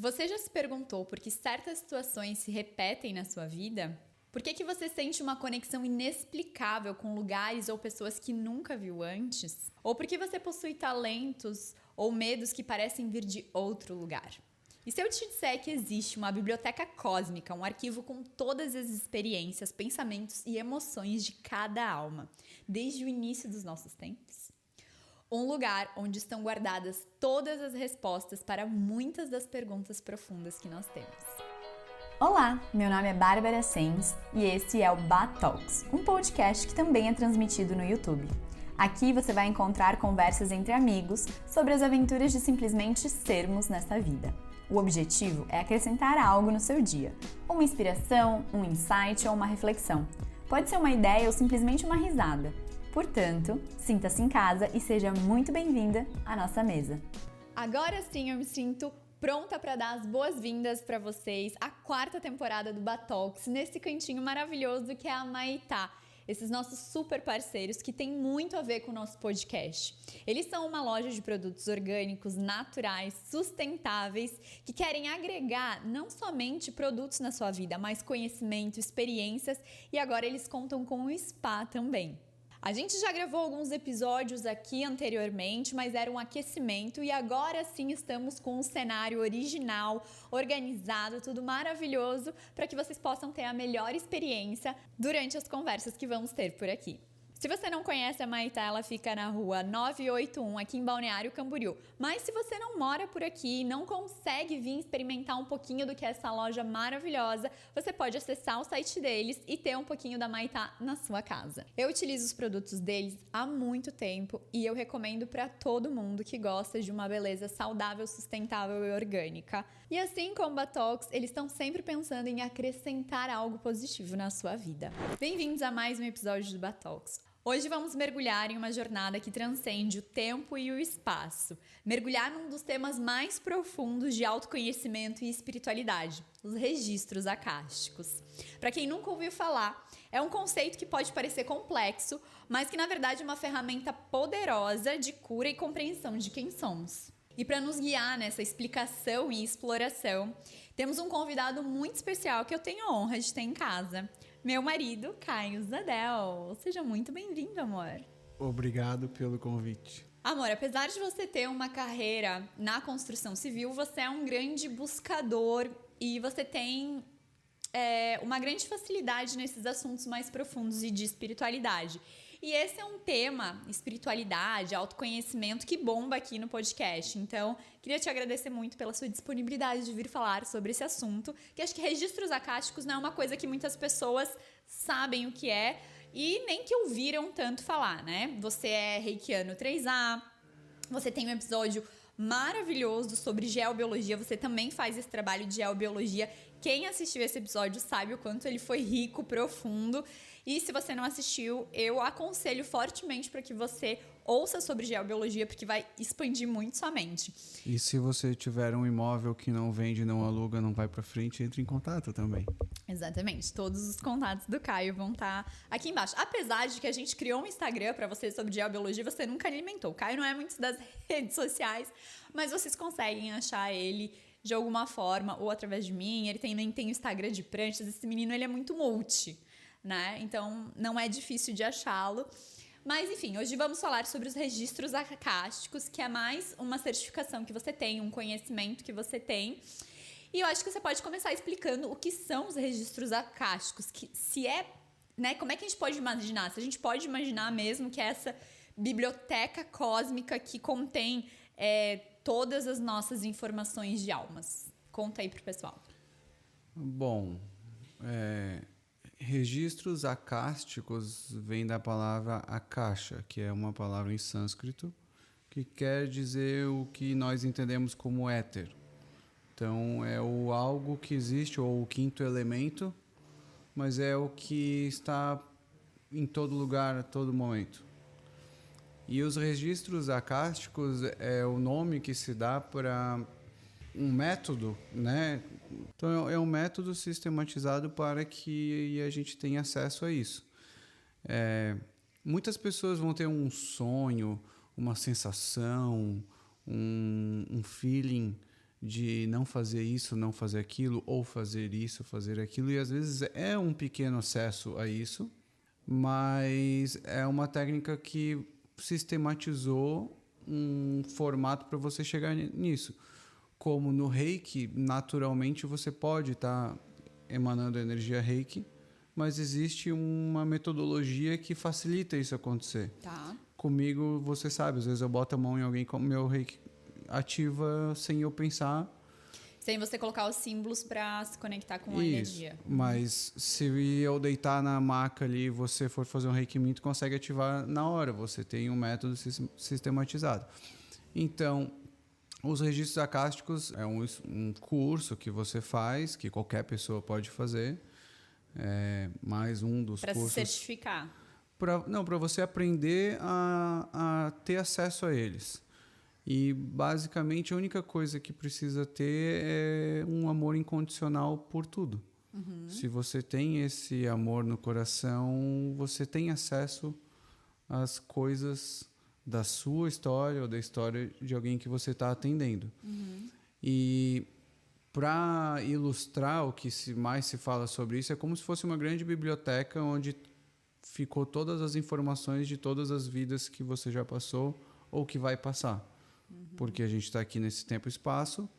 Você já se perguntou por que certas situações se repetem na sua vida? Por que você sente uma conexão inexplicável com lugares ou pessoas que nunca viu antes? Ou por que você possui talentos ou medos que parecem vir de outro lugar? E se eu te disser que existe uma biblioteca cósmica, um arquivo com todas as experiências, pensamentos e emoções de cada alma, desde o início dos nossos tempos? Um lugar onde estão guardadas todas as respostas para muitas das perguntas profundas que nós temos. Olá, meu nome é Bárbara Sens e esse é o Batalks, um podcast que também é transmitido no YouTube. Aqui você vai encontrar conversas entre amigos sobre as aventuras de simplesmente sermos nessa vida. O objetivo é acrescentar algo no seu dia, uma inspiração, um insight ou uma reflexão. Pode ser uma ideia ou simplesmente uma risada. Portanto, sinta-se em casa e seja muito bem-vinda à nossa mesa. Agora sim eu me sinto pronta para dar as boas-vindas para vocês à 4ª temporada do Batalks, nesse cantinho maravilhoso que é a Maitá. Esses nossos super parceiros que tem muito a ver com o nosso podcast. Eles são uma loja de produtos orgânicos, naturais, sustentáveis, que querem agregar não somente produtos na sua vida, mas conhecimento, experiências e agora eles contam com o spa também. A gente já gravou alguns episódios aqui anteriormente, mas era um aquecimento e agora sim estamos com um cenário original, organizado, tudo maravilhoso para que vocês possam ter a melhor experiência durante as conversas que vamos ter por aqui. Se você não conhece a Maitá, ela fica na rua 981, aqui em Balneário Camboriú. Mas se você não mora por aqui e não consegue vir experimentar um pouquinho do que é essa loja maravilhosa, você pode acessar o site deles e ter um pouquinho da Maitá na sua casa. Eu utilizo os produtos deles há muito tempo e eu recomendo para todo mundo que gosta de uma beleza saudável, sustentável e orgânica. E assim como o Batalks, eles estão sempre pensando em acrescentar algo positivo na sua vida. Bem-vindos a mais um episódio do Batalks. Hoje vamos mergulhar em uma jornada que transcende o tempo e o espaço. Mergulhar num dos temas mais profundos de autoconhecimento e espiritualidade, os registros acásticos. Para quem nunca ouviu falar, é um conceito que pode parecer complexo, mas que na verdade é uma ferramenta poderosa de cura e compreensão de quem somos. E para nos guiar nessa explicação e exploração, temos um convidado muito especial que eu tenho a honra de ter em casa. Meu marido, Caio Zadel. Seja muito bem-vindo, amor. Obrigado pelo convite. Amor, apesar de você ter uma carreira na construção civil, você é um grande buscador e você tem uma grande facilidade nesses assuntos mais profundos e de espiritualidade. E esse é um tema, espiritualidade, autoconhecimento, que bomba aqui no podcast. Então, queria te agradecer muito pela sua disponibilidade de vir falar sobre esse assunto, que acho que registros acásticos não é uma coisa que muitas pessoas sabem o que é e nem que ouviram tanto falar, né? Você é reikiano 3A, você tem um episódio maravilhoso sobre geobiologia, você também faz esse trabalho de geobiologia. Quem assistiu esse episódio sabe o quanto ele foi rico, profundo. E se você não assistiu, eu aconselho fortemente para que você ouça sobre geobiologia, porque vai expandir muito sua mente. E se você tiver um imóvel que não vende, não aluga, não vai para frente, entre em contato também. Exatamente, todos os contatos do Caio vão estar aqui embaixo. Apesar de que a gente criou um Instagram para você sobre geobiologia, você nunca alimentou. O Caio não é muito das redes sociais, mas vocês conseguem achar ele de alguma forma, ou através de mim. Ele também tem o Instagram de pranchas. Esse menino, ele é muito multi, né? Então, não é difícil de achá-lo. Mas, enfim, hoje vamos falar sobre os registros acásticos, que é mais uma certificação que você tem, um conhecimento que você tem. E eu acho que você pode começar explicando o que são os registros acásticos, como é que a gente pode imaginar? Se a gente pode imaginar mesmo que é essa biblioteca cósmica que contém todas as nossas informações de almas. Conta aí pro pessoal. Bom, registros acásticos vem da palavra akasha, que é uma palavra em sânscrito, que quer dizer o que nós entendemos como éter. Então, é o algo que existe, ou o quinto elemento, mas é o que está em todo lugar, a todo momento. E os registros acásticos é o nome que se dá para um método, né? Então, é um método sistematizado para que a gente tenha acesso a isso. Muitas pessoas vão ter um sonho, uma sensação, um feeling de não fazer isso, não fazer aquilo, ou fazer isso, fazer aquilo. E às vezes é um pequeno acesso a isso, mas é uma técnica que sistematizou um formato para você chegar nisso. Como no Reiki, naturalmente você pode estar emanando energia Reiki, mas existe uma metodologia que facilita isso acontecer. Tá. Comigo, você sabe, às vezes eu boto a mão em alguém com o meu Reiki ativa sem eu pensar. Sem você colocar os símbolos para se conectar com a Isso, energia. mas se eu deitar na maca ali e você for fazer um Reiki Min, tu consegue ativar na hora. Você tem um método sistematizado. Então, os registros acásticos é um curso que você faz, que qualquer pessoa pode fazer. É mais um dos cursos. Para se certificar. Para você aprender a ter acesso a eles. E, basicamente, a única coisa que precisa ter é um amor incondicional por tudo. Se você tem esse amor no coração, você tem acesso às coisas da sua história ou da história de alguém que você está atendendo. E, para ilustrar o que mais se fala sobre isso, é como se fosse uma grande biblioteca onde ficou todas as informações de todas as vidas que você já passou ou que vai passar. Porque a gente está aqui nesse tempo e espaço,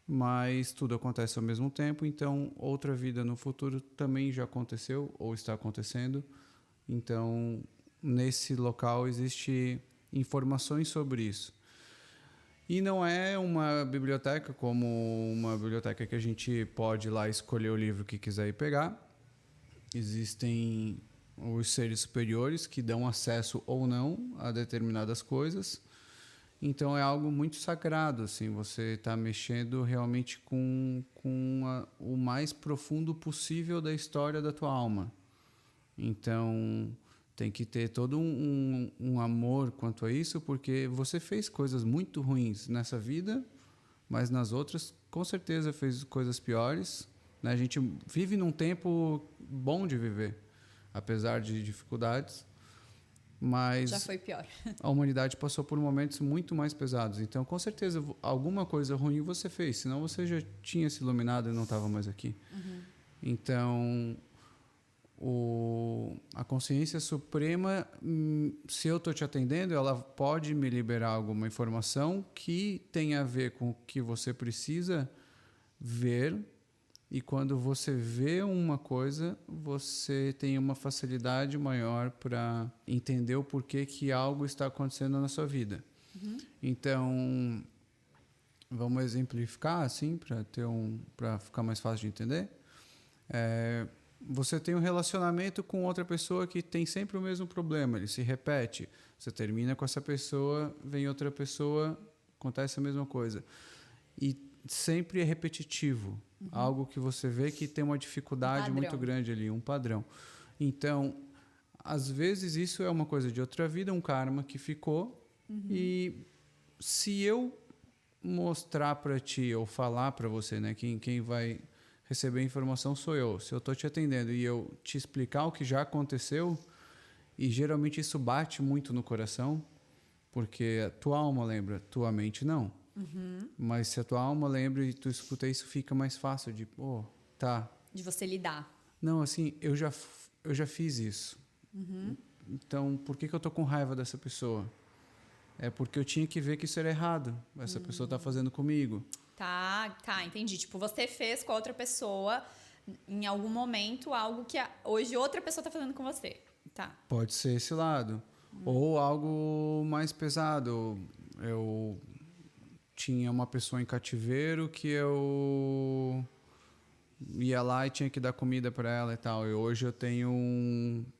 mas tudo acontece ao mesmo tempo, então outra vida no futuro também já aconteceu ou está acontecendo. Então, nesse local existe informações sobre isso. E não é uma biblioteca como uma biblioteca que a gente pode ir lá escolher o livro que quiser e pegar. Existem os seres superiores que dão acesso ou não a determinadas coisas. Então é algo muito sagrado, assim, você está mexendo realmente com o mais profundo possível da história da tua alma. Então tem que ter todo um amor quanto a isso, porque você fez coisas muito ruins nessa vida, mas nas outras com certeza fez coisas piores, né? A gente vive num tempo bom de viver, apesar de dificuldades. Mas já foi pior. A humanidade passou por momentos muito mais pesados. Então, com certeza, alguma coisa ruim você fez. Senão você já tinha se iluminado e não estava mais aqui. Então, a consciência suprema, se eu estou te atendendo, ela pode me liberar alguma informação que tenha a ver com o que você precisa ver. E quando você vê uma coisa, você tem uma facilidade maior para entender o porquê que algo está acontecendo na sua vida. Então, vamos exemplificar assim, para ficar mais fácil de entender. Você tem um relacionamento com outra pessoa que tem sempre o mesmo problema, ele se repete. Você termina com essa pessoa, vem outra pessoa, acontece a mesma coisa. E sempre é repetitivo. Algo que você vê que tem uma dificuldade muito grande ali, um padrão. Então, às vezes isso é uma coisa de outra vida, um karma que ficou. E se eu mostrar para ti ou falar para você, né, quem vai receber a informação sou eu. Se eu estou te atendendo e eu te explicar o que já aconteceu, e geralmente isso bate muito no coração, porque a tua alma lembra, tua mente não. Mas se a tua alma lembra e tu escuta isso, fica mais fácil de, tá. De você lidar. Não, assim, eu já fiz isso. Então, por que eu tô com raiva dessa pessoa? É porque eu tinha que ver que isso era errado. Essa pessoa tá fazendo comigo. Tá, entendi. Tipo, você fez com a outra pessoa, em algum momento, algo que hoje outra pessoa tá fazendo com você. Tá. Pode ser esse lado. Ou algo mais pesado. Eu tinha uma pessoa em cativeiro que eu ia lá e tinha que dar comida para ela e tal. E hoje eu tenho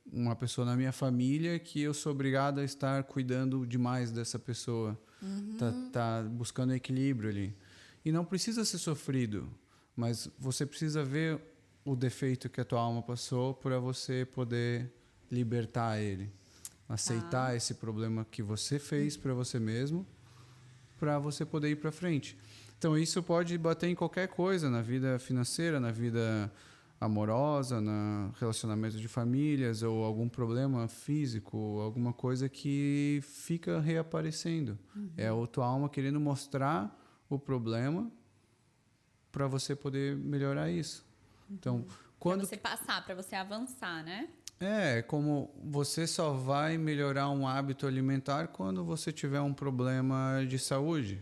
uma pessoa na minha família que eu sou obrigado a estar cuidando demais dessa pessoa. Tá buscando equilíbrio ali. E não precisa ser sofrido, mas você precisa ver o defeito que a tua alma passou para você poder libertar ele. Aceitar esse problema que você fez para você mesmo, para você poder ir para frente. Então, isso pode bater em qualquer coisa, na vida financeira, na vida amorosa, no relacionamento de famílias, ou algum problema físico, alguma coisa que fica reaparecendo. É a tua alma querendo mostrar o problema para você poder melhorar isso. Então, quando Para você passar, para você avançar, né? como você só vai melhorar um hábito alimentar quando você tiver um problema de saúde.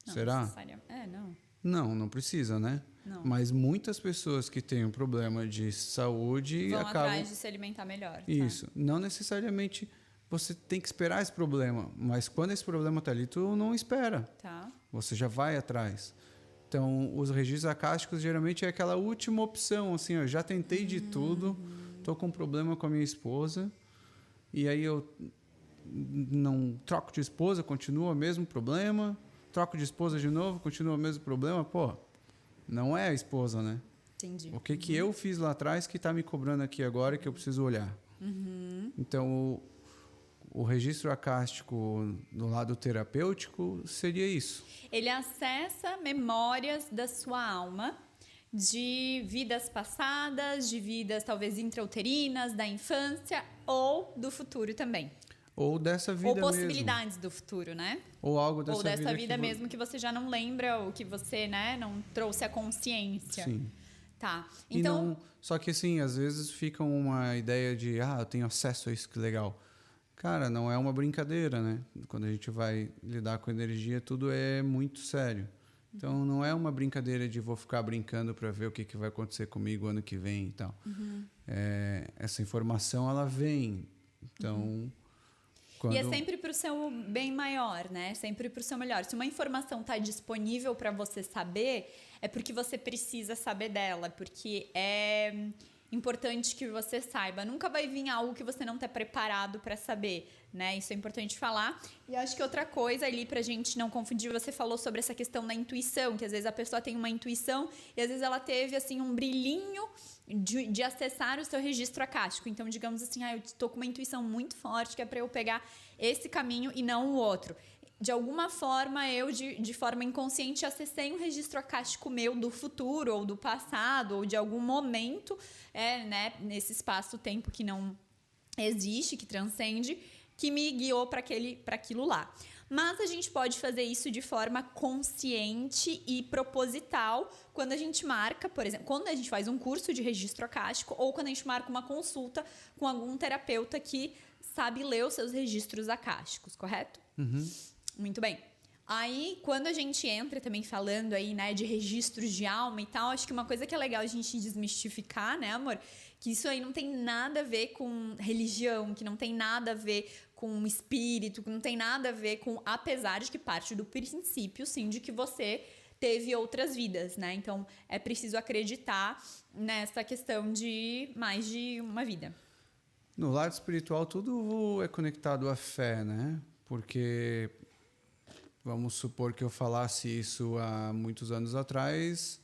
Não, Será? Não. Não precisa, né? Não. Mas muitas pessoas que têm um problema de saúde Vão acabam... atrás de se alimentar melhor. Isso. Não necessariamente você tem que esperar esse problema, mas quando esse problema está ali, tu não espera. Tá. Você já vai atrás. Então, os registros acásticos geralmente é aquela última opção, assim, eu já tentei de tudo, tô com um problema com a minha esposa, e aí eu não troco de esposa, continua o mesmo problema, troco de esposa de novo, continua o mesmo problema, pô, não é a esposa, né? Entendi. O que eu fiz lá atrás que está me cobrando aqui agora que eu preciso olhar? Então, o registro acástico do lado terapêutico seria isso. Ele acessa memórias da sua alma de vidas passadas, de vidas talvez intrauterinas, da infância ou do futuro também. Ou dessa vida ou mesmo. possibilidades do futuro, né? Ou algo dessa vida. Ou dessa vida que mesmo que você já não lembra, ou que você, né, não trouxe a consciência. Sim. Tá. E Então, não, só que assim, às vezes fica uma ideia de, eu tenho acesso a isso, que legal. Cara, não é uma brincadeira, né? Quando a gente vai lidar com energia, tudo é muito sério. Então, não é uma brincadeira de vou ficar brincando para ver o que vai acontecer comigo ano que vem e tal. Essa informação, ela vem. Então... E é sempre para o seu bem maior, né? Sempre para o seu melhor. Se uma informação está disponível para você saber, é porque você precisa saber dela, porque é importante que você saiba. Nunca vai vir algo que você não está preparado para saber, né? Isso é importante falar. E acho que outra coisa ali pra gente não confundir, você falou sobre essa questão da intuição, que às vezes a pessoa tem uma intuição e às vezes ela teve assim um brilhinho de acessar o seu registro acástico. Então, digamos assim, eu estou com uma intuição muito forte que é para eu pegar esse caminho e não o outro. De alguma forma, eu, de forma inconsciente, acessei um registro acástico meu do futuro ou do passado ou de algum momento, né, nesse espaço-tempo que não existe, que transcende, que me guiou para aquilo lá. Mas a gente pode fazer isso de forma consciente e proposital quando a gente marca, por exemplo, quando a gente faz um curso de registro acástico ou quando a gente marca uma consulta com algum terapeuta que sabe ler os seus registros acásticos, correto? Muito bem. Aí, quando a gente entra também falando aí, né, de registros de alma e tal, acho que uma coisa que é legal a gente desmistificar, né, amor? Que isso aí não tem nada a ver com religião, que não tem nada a ver com espírito, que não tem nada a ver com... Apesar de que parte do princípio, sim, de que você teve outras vidas, né? Então, é preciso acreditar nessa questão de mais de uma vida. No lado espiritual, tudo é conectado à fé, né? Porque... Vamos supor que eu falasse isso há muitos anos atrás,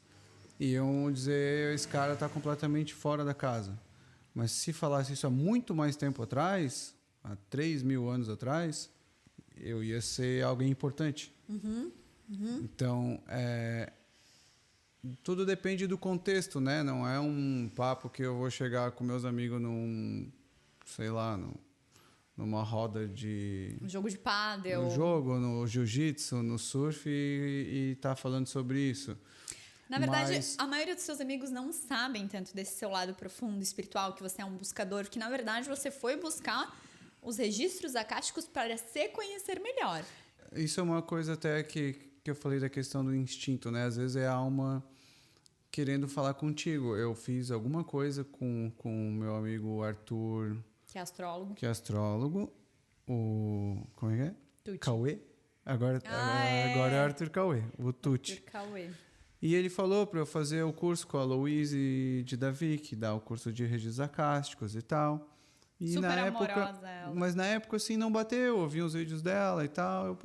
iam dizer esse cara está completamente fora da casa. Mas se falasse isso há muito mais tempo atrás, há 3.000 anos atrás, eu ia ser alguém importante. Então, tudo depende do contexto, né? Não é um papo que eu vou chegar com meus amigos numa roda de... Um jogo de pádel. No jogo, no jiu-jitsu, no surf e tá falando sobre isso. Na verdade, a maioria dos seus amigos não sabem tanto desse seu lado profundo, espiritual, que você é um buscador, que na verdade você foi buscar os registros acásticos para se conhecer melhor. Isso é uma coisa até que eu falei da questão do instinto, né? Às vezes é a alma querendo falar contigo. Eu fiz alguma coisa com o meu amigo Arthur... Que é astrólogo. Como é que é? Tuti. Cauê. Agora é Arthur Cauê, o Tuti. Arthur Cauê. E ele falou para eu fazer o curso com a Louise de Davi, que dá o curso de registros acásticos e tal. E super na amorosa época, ela. Mas na época, assim, não bateu. Eu vi os vídeos dela e tal. Eu,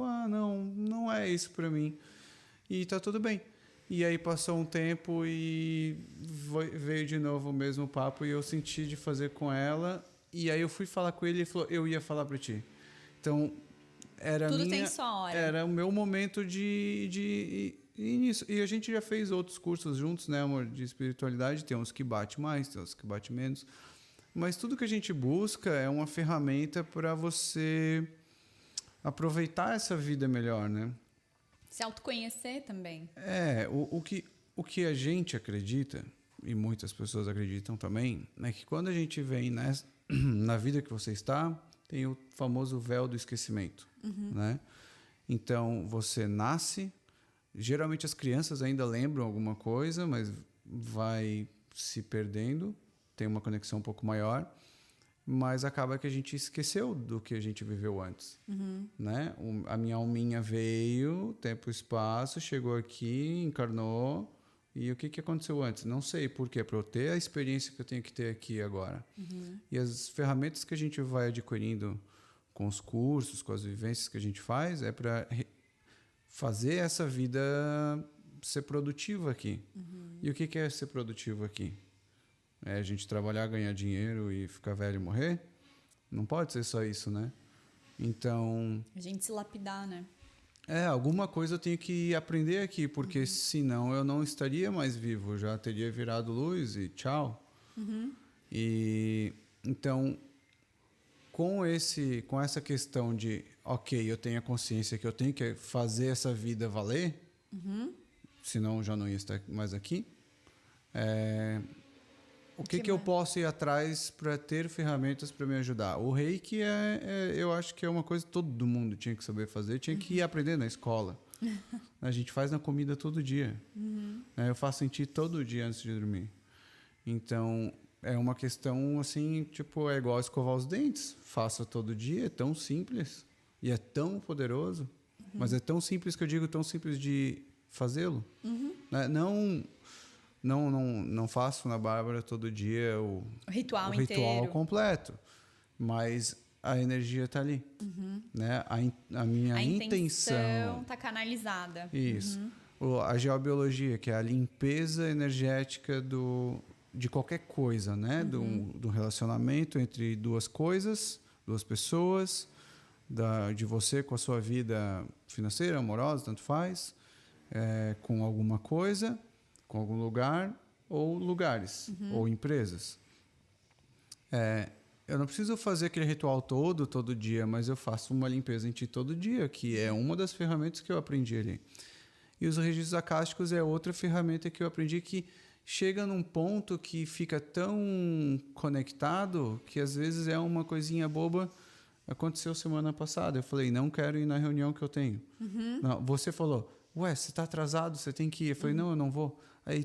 não é isso para mim. E tá tudo bem. E aí passou um tempo e veio de novo o mesmo papo e eu senti de fazer com ela. E aí eu fui falar com ele e ele falou, eu ia falar para ti. Então, Tudo tem sua hora. Era o meu momento de início. E a gente já fez outros cursos juntos, né, amor, de espiritualidade. Tem uns que bate mais, tem uns que bate menos. Mas tudo que a gente busca é uma ferramenta para você aproveitar essa vida melhor, né? Se autoconhecer também. o que a gente acredita, e muitas pessoas acreditam também, é que quando a gente vem na vida que você está, tem o famoso véu do esquecimento, né? Então, você nasce, geralmente as crianças ainda lembram alguma coisa, mas vai se perdendo, tem uma conexão um pouco maior, mas acaba que a gente esqueceu do que a gente viveu antes, né? A minha alminha veio, tempo e espaço, chegou aqui, encarnou, e o que aconteceu antes? Não sei por quê, para eu ter a experiência que eu tenho que ter aqui agora. E as ferramentas que a gente vai adquirindo com os cursos, com as vivências que a gente faz, é para fazer essa vida ser produtiva aqui. E o que é ser produtivo aqui? É a gente trabalhar, ganhar dinheiro e ficar velho e morrer? Não pode ser só isso, né? Então... A gente se lapidar, né? Alguma coisa eu tenho que aprender aqui, porque senão eu não estaria mais vivo, eu já teria virado luz e tchau. E então, com essa questão de, ok, eu tenho a consciência que eu tenho que fazer essa vida valer, senão eu já não ia estar mais aqui, o que eu posso ir atrás para ter ferramentas para me ajudar? O Reiki eu acho que é uma coisa que todo mundo tinha que saber fazer, tinha que ir aprender na escola. A gente faz na comida todo dia. Eu faço sentir todo dia antes de dormir. Então, é uma questão assim, tipo, é igual escovar os dentes. Faça todo dia, é tão simples e é tão poderoso. Mas é tão simples que eu digo tão simples de fazê-lo. Não faço na Bárbara todo dia o ritual ritual completo, mas a energia está ali, né? A minha intenção está canalizada. Isso. A geobiologia, que é a limpeza energética de qualquer coisa, né? Do relacionamento entre duas coisas, duas pessoas, de você com a sua vida financeira, amorosa, tanto faz, com alguma coisa, com algum lugar ou lugares ou empresas. Eu não preciso fazer aquele ritual todo dia, mas eu faço uma limpeza em ti todo dia, que é uma das ferramentas que eu aprendi ali. E os registros acásticos é outra ferramenta que eu aprendi que chega num ponto que fica tão conectado que às vezes é uma coisinha boba. Aconteceu semana passada, eu falei, não quero ir na reunião que eu tenho. Não, você falou, ué, você está atrasado, você tem que ir. Eu falei, não, eu não vou. Aí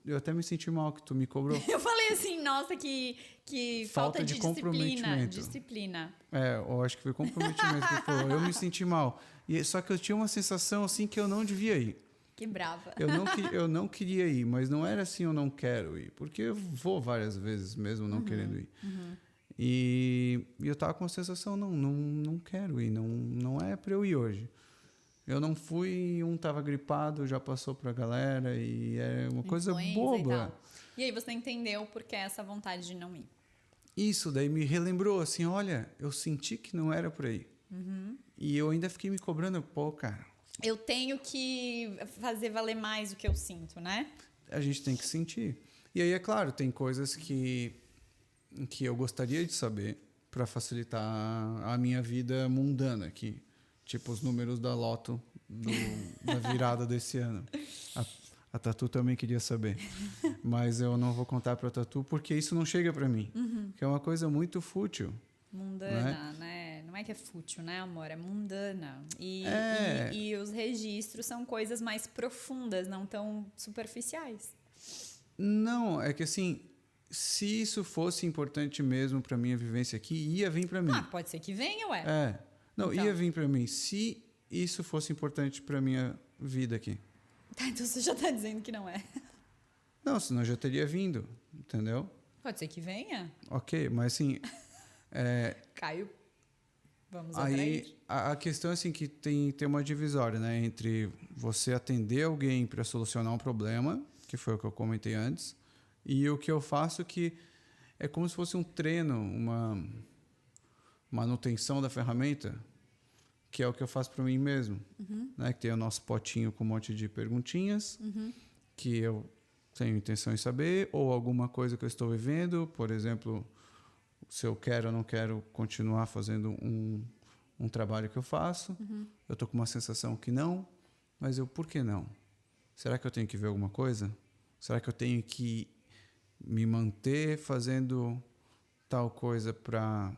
eu até me senti mal que tu me cobrou. Eu falei assim, nossa, que falta de disciplina. Eu acho que foi comprometimento que falou. Eu me senti mal. Só que eu tinha uma sensação assim que eu não devia ir. Que brava. Eu não queria ir, mas não era assim, eu não quero ir. Porque eu vou várias vezes mesmo não querendo ir. E eu tava com a sensação, não quero ir, não é para eu ir hoje. Eu não fui, tava gripado, já passou pra galera e é uma coisa boba. E aí você entendeu por que essa vontade de não ir. Isso, daí me relembrou assim, olha, eu senti que não era por aí. E eu ainda fiquei me cobrando, pô, cara. Eu tenho que fazer valer mais o que eu sinto, né? A gente tem que sentir. E aí, é claro, tem coisas que eu gostaria de saber para facilitar a minha vida mundana aqui. Tipo os números da Loto da virada desse ano. A Tatu também queria saber. Mas eu não vou contar para a Tatu porque isso não chega para mim. Que é uma coisa muito fútil. Mundana, né? Não é que é fútil, né, amor? É mundana. E os registros são coisas mais profundas, não tão superficiais. Não, é que assim, se isso fosse importante mesmo para minha vivência aqui, ia vir para mim. Pode ser que venha, ué. Não, então. Ia vir para mim se isso fosse importante para minha vida aqui. Tá, então você já tá dizendo que não é. Não, senão já teria vindo, entendeu? Pode ser que venha. Ok, mas assim... Caio, vamos aí atrair. A questão é assim, que tem uma divisória, né? Entre você atender alguém para solucionar um problema, que foi o que eu comentei antes, e o que eu faço que é como se fosse um treino, uma manutenção da ferramenta, que é o que eu faço para mim mesmo. Né? Que tem o nosso potinho com um monte de perguntinhas, que eu tenho intenção em saber, ou alguma coisa que eu estou vivendo, por exemplo, se eu quero ou não quero continuar fazendo um trabalho que eu faço. Eu estou com uma sensação que não, mas por que não? será que eu tenho que ver alguma coisa? Será que eu tenho que me manter fazendo tal coisa para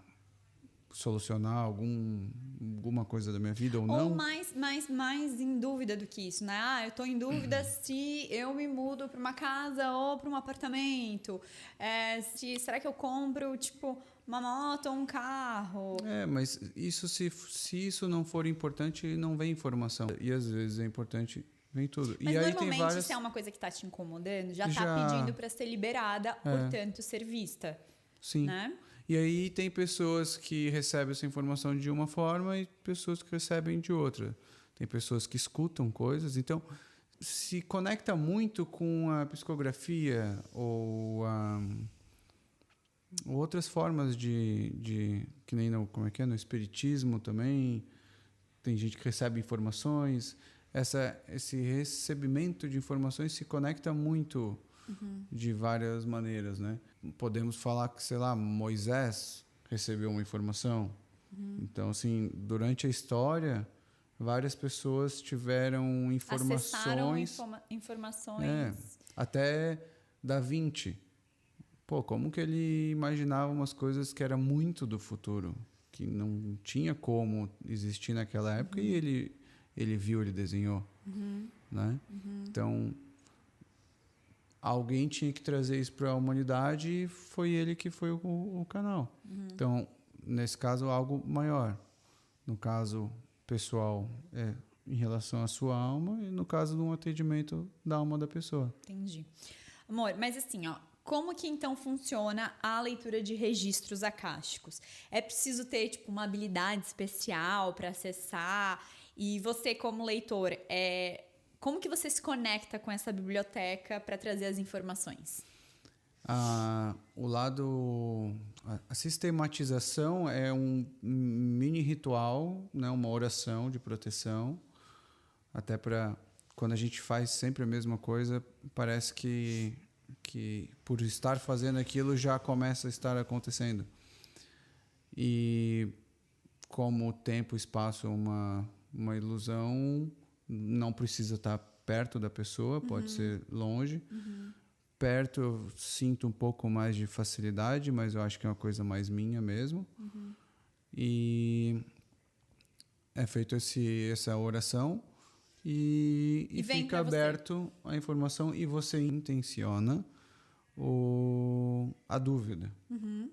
solucionar alguma coisa da minha vida ou não? Ou mais em dúvida do que isso, né? Eu tô em dúvida se eu me mudo para uma casa ou para um apartamento. Será que eu compro, tipo, uma moto ou um carro? Mas isso se isso não for importante, não vem informação. E às vezes é importante, vem tudo. Mas e aí normalmente, tem várias... se é uma coisa que tá te incomodando, já tá pedindo para ser liberada, portanto, ser vista. Sim. Né? E aí tem pessoas que recebem essa informação de uma forma e pessoas que recebem de outra. Tem pessoas que escutam coisas, então se conecta muito com a psicografia ou outras formas de que nem no espiritismo também tem gente que recebe informações. Esse recebimento de informações se conecta muito de várias maneiras, né? Podemos falar que, sei lá, Moisés recebeu uma informação. Então, assim, durante a história, várias pessoas tiveram informações. Acessaram informações. Até Da Vinci. Pô, como que ele imaginava umas coisas que era muito do futuro, que não tinha como existir naquela época, e ele viu, ele desenhou, né? Então, alguém tinha que trazer isso para a humanidade e foi ele que foi o canal. Então, nesse caso, algo maior. No caso pessoal, em relação à sua alma, e no caso de um atendimento da alma da pessoa. Entendi. Amor, mas assim, ó, como que então funciona a leitura de registros akáshicos? É preciso ter, tipo, uma habilidade especial para acessar? E você, como leitor, como que você se conecta com essa biblioteca para trazer as informações? A sistematização é um mini ritual, né, uma oração de proteção, até para quando a gente faz sempre a mesma coisa, parece que por estar fazendo aquilo já começa a estar acontecendo. E como o tempo e espaço é uma ilusão, não precisa estar perto da pessoa, pode ser longe. Perto eu sinto um pouco mais de facilidade, mas eu acho que é uma coisa mais minha mesmo. E é feito essa oração e fica aberto a informação e você intenciona a dúvida.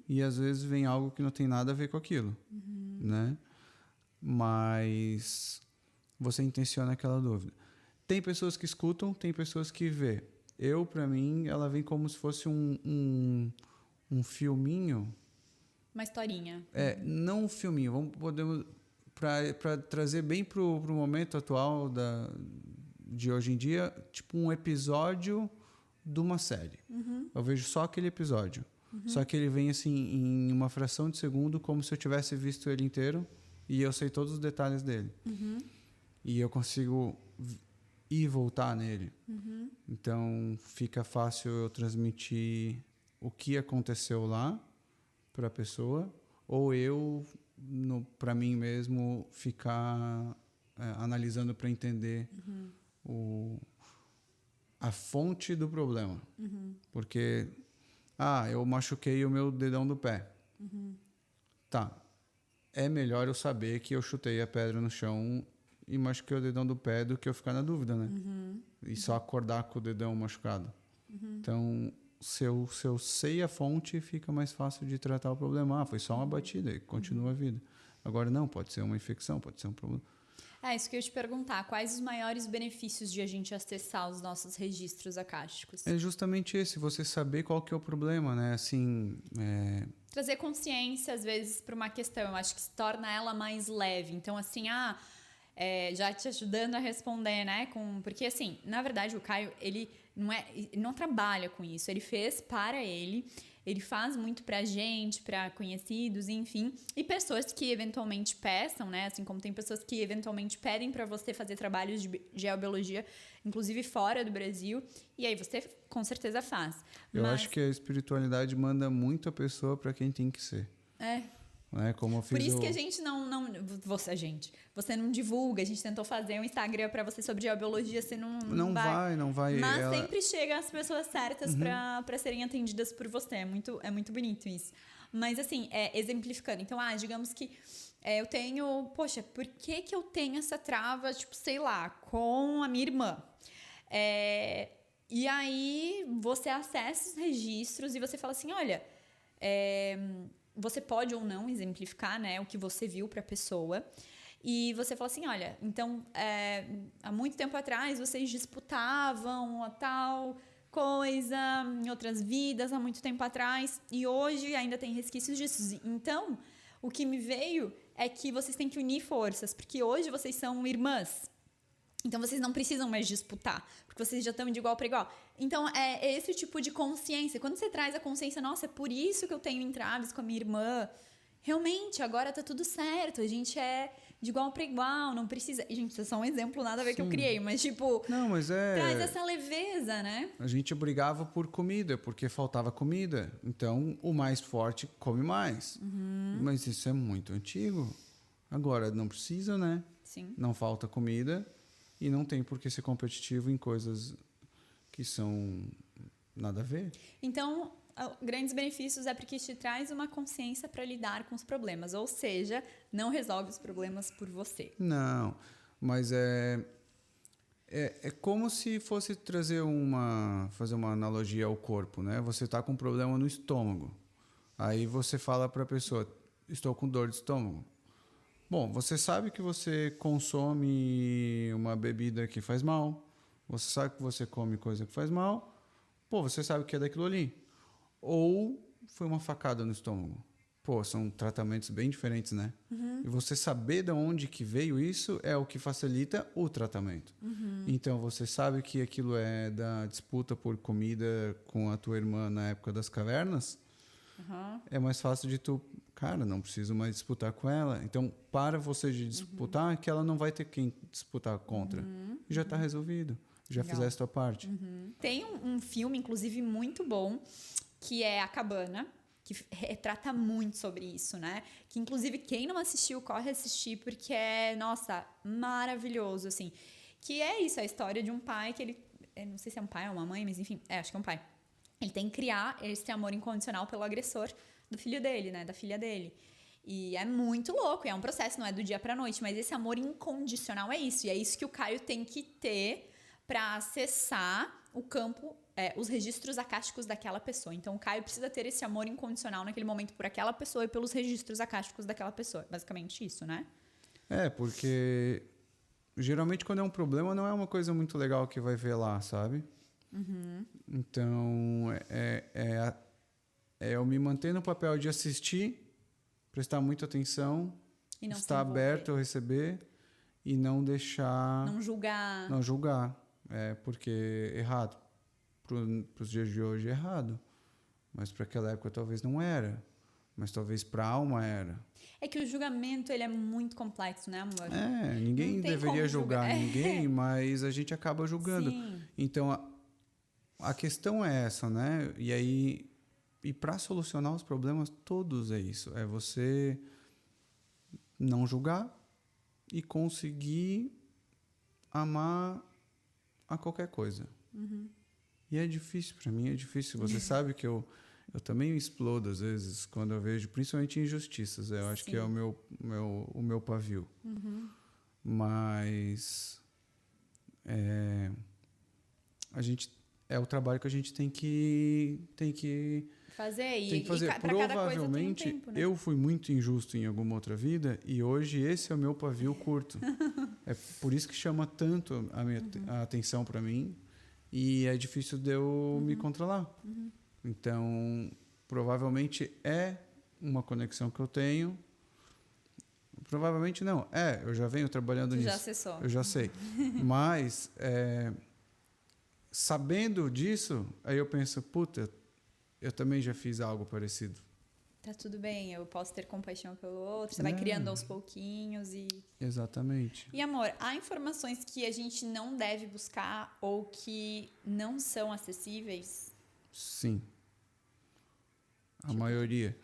E às vezes vem algo que não tem nada a ver com aquilo, né? Mas você intenciona aquela dúvida. Tem pessoas que escutam, tem pessoas que vê. Para mim, ela vem como se fosse um filminho. Uma historinha. Não um filminho. Podemos para trazer bem para o momento atual de hoje em dia, tipo um episódio de uma série. Eu vejo só aquele episódio. Só que ele vem assim em uma fração de segundo, como se eu tivesse visto ele inteiro e eu sei todos os detalhes dele. E eu consigo ir e voltar nele. Então fica fácil eu transmitir o que aconteceu lá para a pessoa, ou eu para mim mesmo ficar analisando para entender a fonte do problema. Porque eu machuquei o meu dedão do pé. Tá, é melhor eu saber que eu chutei a pedra no chão e machuquei o dedão do pé do que eu ficar na dúvida, né? E só acordar com o dedão machucado. Então, se eu sei a fonte, fica mais fácil de tratar o problema. Foi só uma batida e continua a vida. Agora não, pode ser uma infecção, pode ser um problema. Isso que eu ia te perguntar. Quais os maiores benefícios de a gente acessar os nossos registros akáshicos? É justamente esse, você saber qual que é o problema, né? Assim, trazer consciência, às vezes, para uma questão. Eu acho que se torna ela mais leve. Então, assim, já te ajudando a responder, né? Porque, assim, na verdade, o Caio, ele não trabalha com isso. Ele fez para ele. Ele faz muito pra gente, pra conhecidos, enfim. E pessoas que eventualmente peçam, né? Assim como tem pessoas que eventualmente pedem pra você fazer trabalhos de geobiologia, inclusive fora do Brasil. E aí você, com certeza, faz. Eu acho que a espiritualidade manda muito a pessoa pra quem tem que ser. né? Como eu fiz Por isso que a gente você não divulga, a gente tentou fazer um Instagram para você sobre geobiologia, você não vai. Mas sempre chega as pessoas certas para serem atendidas por você, é muito bonito isso. Mas assim, exemplificando, então, digamos que eu tenho, poxa, por que eu tenho essa trava, tipo, sei lá, com a minha irmã? E aí você acessa os registros e você fala assim, olha, você pode ou não exemplificar, né, o que você viu para a pessoa. E você fala assim, olha, então, há muito tempo atrás vocês disputavam a tal coisa em outras vidas, há muito tempo atrás, e hoje ainda tem resquícios disso. Então, o que me veio é que vocês têm que unir forças, porque hoje vocês são irmãs. Então, vocês não precisam mais disputar, porque vocês já estão de igual para igual. Então, é esse o tipo de consciência. Quando você traz a consciência, nossa, é por isso que eu tenho entraves com a minha irmã. Realmente, agora tá tudo certo. A gente é de igual para igual, não precisa... E, gente, isso é só um exemplo, nada a ver que eu criei, mas, tipo... Não, mas traz essa leveza, né? A gente brigava por comida, porque faltava comida. Então, o mais forte come mais. Mas isso é muito antigo. Agora, não precisa, né? Sim. Não falta comida. E não tem por que ser competitivo em coisas que são nada a ver. Então, grandes benefícios é porque te traz uma consciência para lidar com os problemas. Ou seja, não resolve os problemas por você. Não, mas é como se fosse fazer uma analogia ao corpo, né? Você está com um problema no estômago. Aí você fala para a pessoa, estou com dor de estômago. Bom, você sabe que você consome uma bebida que faz mal, você sabe que você come coisa que faz mal, você sabe que é daquilo ali. Ou foi uma facada no estômago. São tratamentos bem diferentes, né? E você saber de onde que veio isso é o que facilita o tratamento. Então, você sabe que aquilo é da disputa por comida com a tua irmã na época das cavernas, é mais fácil de tu... Cara, não preciso mais disputar com ela. Então, para você de disputar, que ela não vai ter quem disputar contra. Já está resolvido. Já fizeste a tua parte. Tem um filme, inclusive, muito bom, que é A Cabana, que retrata muito sobre isso, né? Que, inclusive, quem não assistiu, corre assistir, porque é, nossa, maravilhoso, assim. Que é isso, a história de um pai que ele... não sei se é um pai ou uma mãe, mas enfim, acho que é um pai. Ele tem que criar esse amor incondicional pelo agressor do filho dele, né? Da filha dele. E é muito louco, é um processo, não é do dia pra noite, mas esse amor incondicional é isso. E é isso que o Caio tem que ter para acessar o campo, os registros acásticos daquela pessoa. Então, o Caio precisa ter esse amor incondicional naquele momento por aquela pessoa e pelos registros acásticos daquela pessoa. Basicamente isso, né? Porque geralmente quando é um problema não é uma coisa muito legal que vai ver lá, sabe? Então, eu me manter no papel de assistir, prestar muita atenção, estar aberto a receber e não deixar... Não julgar. Não julgar. Porque errado. Para os dias de hoje é errado. Mas para aquela época talvez não era. Mas talvez para a alma era. É que o julgamento ele é muito complexo, né, amor? Ninguém deveria julgar ninguém, mas a gente acaba julgando. Sim. Então, a questão é essa, né? E aí... E para solucionar os problemas todos é isso. É você não julgar e conseguir amar a qualquer coisa. E é difícil, para mim é difícil. Você sabe que eu também explodo às vezes quando eu vejo, principalmente injustiças. Eu acho que é o meu pavio. Mas a gente... É o trabalho que a gente tem que fazer. Tem que fazer. Provavelmente, tem um tempo, né? eu fui muito injusto em alguma outra vida e hoje esse é o meu pavio curto. É por isso que chama tanto a atenção para mim e é difícil de eu me controlar. Então, provavelmente é uma conexão que eu tenho. Provavelmente não. Eu já venho trabalhando nisso. Já acessou. Eu já sei. Mas, sabendo disso, aí eu penso, eu também já fiz algo parecido. Tá tudo bem, eu posso ter compaixão pelo outro. Você vai criando aos pouquinhos e... Exatamente. E, amor, há informações que a gente não deve buscar ou que não são acessíveis? Sim. A maioria.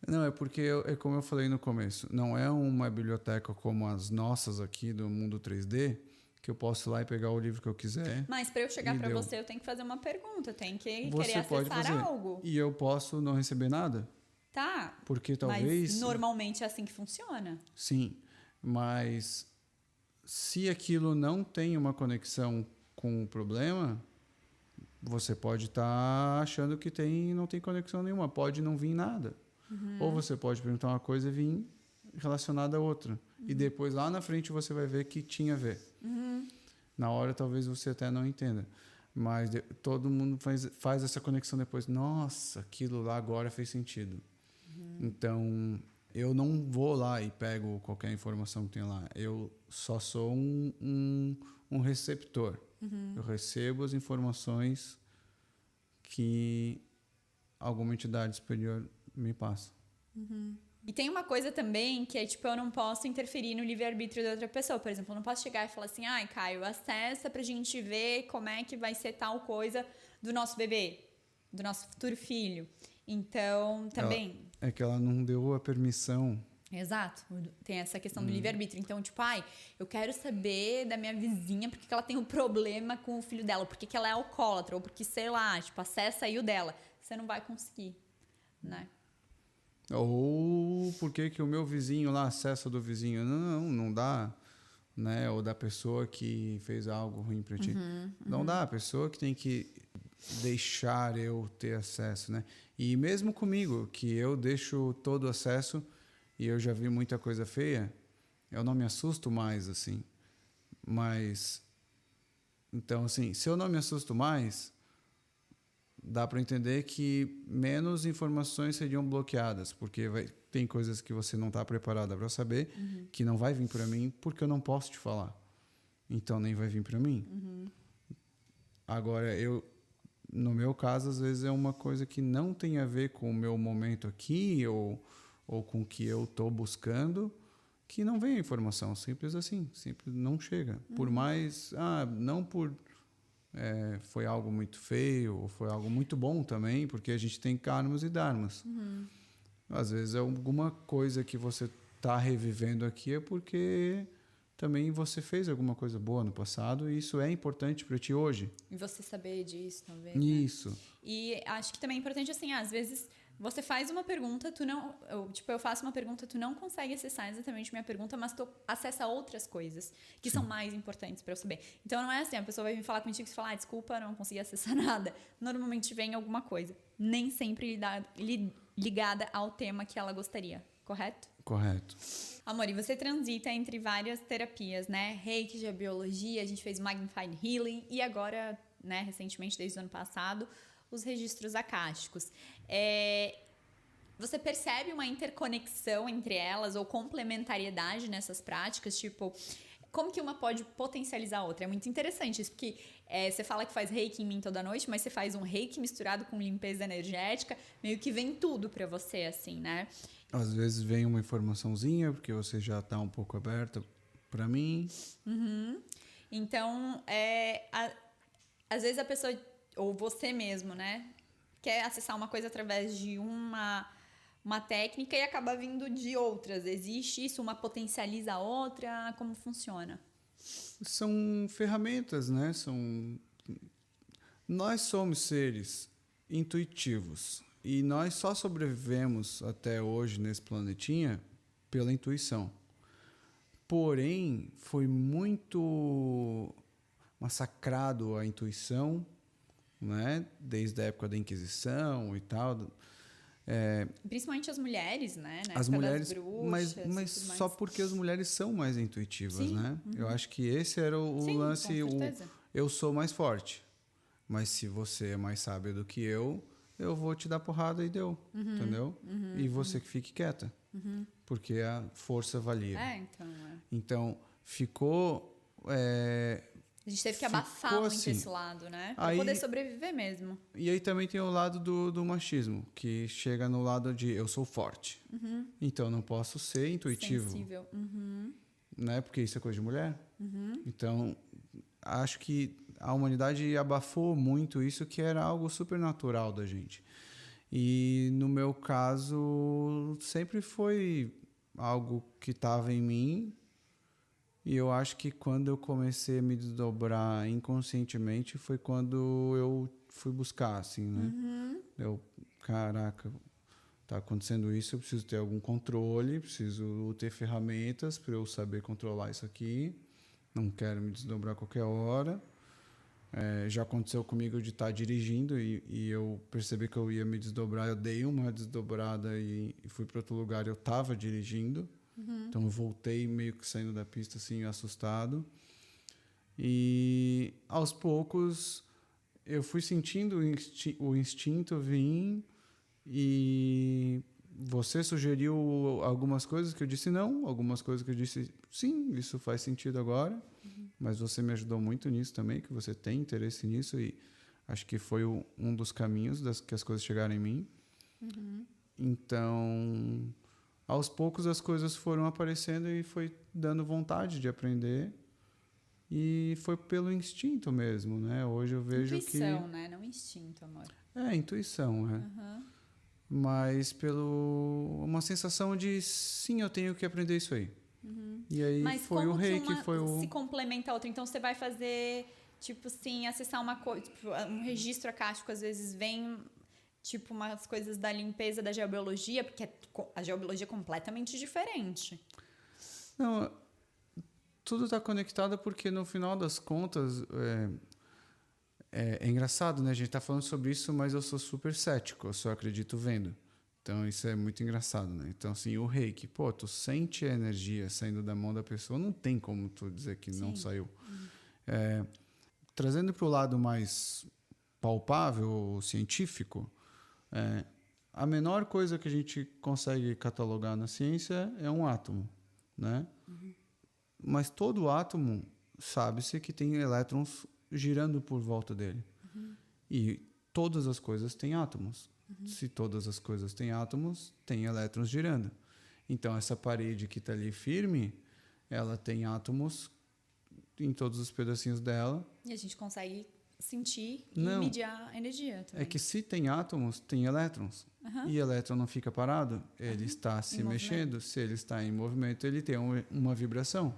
Não, é porque, é como eu falei no começo, não é uma biblioteca como as nossas aqui do Mundo 3D, que eu posso ir lá e pegar o livro que eu quiser. Mas para eu chegar para você, eu tenho que fazer uma pergunta, eu tenho que querer acessar algo. E eu posso não receber nada? Tá. Porque talvez... Mas normalmente é assim que funciona. Sim, mas se aquilo não tem uma conexão com o problema, você pode estar achando que não tem conexão nenhuma, pode não vir nada. Ou você pode perguntar uma coisa e vir relacionada a outra. E depois, lá na frente, você vai ver que tinha a ver. Na hora, talvez você até não entenda. Mas todo mundo faz essa conexão depois. Nossa, aquilo lá agora fez sentido. Então, eu não vou lá e pego qualquer informação que tem lá. Eu só sou um receptor. Eu recebo as informações que alguma entidade superior me passa. E tem uma coisa também que é, tipo, eu não posso interferir no livre-arbítrio da outra pessoa. Por exemplo, eu não posso chegar e falar assim, ai, Caio, acessa pra gente ver como é que vai ser tal coisa do nosso bebê, do nosso futuro filho. Então, também... É que ela não deu a permissão. Exato, tem essa questão do livre-arbítrio. Então, tipo, ai, eu quero saber da minha vizinha porque que ela tem um problema com o filho dela, porque que ela é alcoólatra, ou porque, sei lá, tipo, acessa aí o dela. Você não vai conseguir, né? Ou por que o meu vizinho lá acessa do vizinho? Não dá, né? Ou da pessoa que fez algo ruim para ti. Não dá, a pessoa que tem que deixar eu ter acesso, né? E mesmo comigo, que eu deixo todo o acesso e eu já vi muita coisa feia, eu não me assusto mais, assim. Mas, então, assim, se eu não me assusto mais, dá para entender que menos informações seriam bloqueadas, porque tem coisas que você não está preparada para saber, que não vai vir para mim, porque eu não posso te falar. Então, nem vai vir para mim. Agora, no meu caso, às vezes é uma coisa que não tem a ver com o meu momento aqui ou com o que eu estou buscando, que não vem a informação. Simples assim, simples, não chega. Por mais... não por... foi algo muito feio, ou foi algo muito bom também, porque a gente tem karmas e dharmas. Às vezes, alguma coisa que você está revivendo aqui é porque também você fez alguma coisa boa no passado e isso é importante para ti hoje. E você saber disso, talvez. Isso. Né? E acho que também é importante, assim, às vezes você faz uma pergunta, eu faço uma pergunta, tu não consegue acessar exatamente minha pergunta, mas tu acessa outras coisas que são mais importantes para eu saber. Então não é assim, a pessoa vai vir falar contigo e falar, desculpa, não consegui acessar nada. Normalmente vem alguma coisa, nem sempre ligada ao tema que ela gostaria, correto? Correto. Amor, e você transita entre várias terapias, né? Reiki, já biologia, a gente fez Magnified Healing e agora, né, recentemente, desde o ano passado, os registros akáshicos. Você percebe uma interconexão entre elas ou complementariedade nessas práticas? Tipo, como que uma pode potencializar a outra? É muito interessante isso, porque você fala que faz reiki em mim toda noite, mas você faz um reiki misturado com limpeza energética, meio que vem tudo pra você, assim, né? Às vezes vem uma informaçãozinha, porque você já está um pouco aberta para mim. Então, às vezes a pessoa, ou você mesmo, né, quer acessar uma coisa através de uma técnica e acaba vindo de outras. Existe isso? Uma potencializa a outra? Como funciona? São ferramentas, né? Nós somos seres intuitivos. E nós só sobrevivemos até hoje nesse planetinha pela intuição. Porém, foi muito massacrado a intuição, né? Desde a época da Inquisição e tal. Principalmente as mulheres, né? Na as época mulheres, das bruxas, mas só porque as mulheres são mais intuitivas, sim, né? Eu acho que esse era o sim, lance. Com certeza. Eu sou mais forte. Mas se você é mais sábio do que eu vou te dar porrada e deu, entendeu? E você que fique quieta, porque a força valia. Então, ficou... a gente teve que abafar muito assim, esse lado, né? Pra poder sobreviver mesmo. E aí também tem o lado do machismo, que chega no lado de eu sou forte. Então, não posso ser intuitivo. Sensível. Né? Porque isso é coisa de mulher. Então, acho que a humanidade abafou muito isso, que era algo super natural da gente. E no meu caso, sempre foi algo que estava em mim. E eu acho que quando eu comecei a me desdobrar inconscientemente foi quando eu fui buscar, assim, né? Caraca, tá acontecendo isso, eu preciso ter algum controle, preciso ter ferramentas para eu saber controlar isso aqui. Não quero me desdobrar a qualquer hora. Já aconteceu comigo de estar dirigindo e eu percebi que eu ia me desdobrar. Eu dei uma desdobrada e fui para outro lugar. Eu estava dirigindo. Então eu voltei meio que saindo da pista assim, assustado. E aos poucos eu fui sentindo o instinto vir, e você sugeriu algumas coisas que eu disse não, algumas coisas que eu disse sim, isso faz sentido agora. Mas você me ajudou muito nisso também, que você tem interesse nisso, e acho que foi um dos caminhos que as coisas chegaram em mim. Então, aos poucos as coisas foram aparecendo e foi dando vontade de aprender. E foi pelo instinto mesmo, né? Hoje eu vejo intuição, né? Não instinto, amor. Intuição, Mas uma sensação de sim, eu tenho que aprender isso aí. E aí Mas foi o reiki, foi o... se complementa a outra. Então você vai fazer, tipo assim, acessar uma coisa, tipo, um registro acástico, às vezes vem, tipo, umas coisas da limpeza da geobiologia, porque a geobiologia é completamente diferente. Não, tudo está conectado porque no final das contas é engraçado, né? A gente está falando sobre isso, mas eu sou super cético, eu só acredito vendo. Então isso é muito engraçado, né? Então assim, o reiki, tu sente a energia saindo da mão da pessoa, não tem como tu dizer que não saiu. Trazendo para o lado mais palpável, científico, a menor coisa que a gente consegue catalogar na ciência é um átomo, né? Mas todo átomo sabe-se que tem elétrons girando por volta dele. E todas as coisas têm átomos. Se todas as coisas têm átomos, tem elétrons girando. Então, essa parede que está ali firme, ela tem átomos em todos os pedacinhos dela. E a gente consegue sentir e medir a energia também. É que se tem átomos, tem elétrons. E elétron não fica parado, ele está se mexendo. Se ele está em movimento, ele tem uma vibração.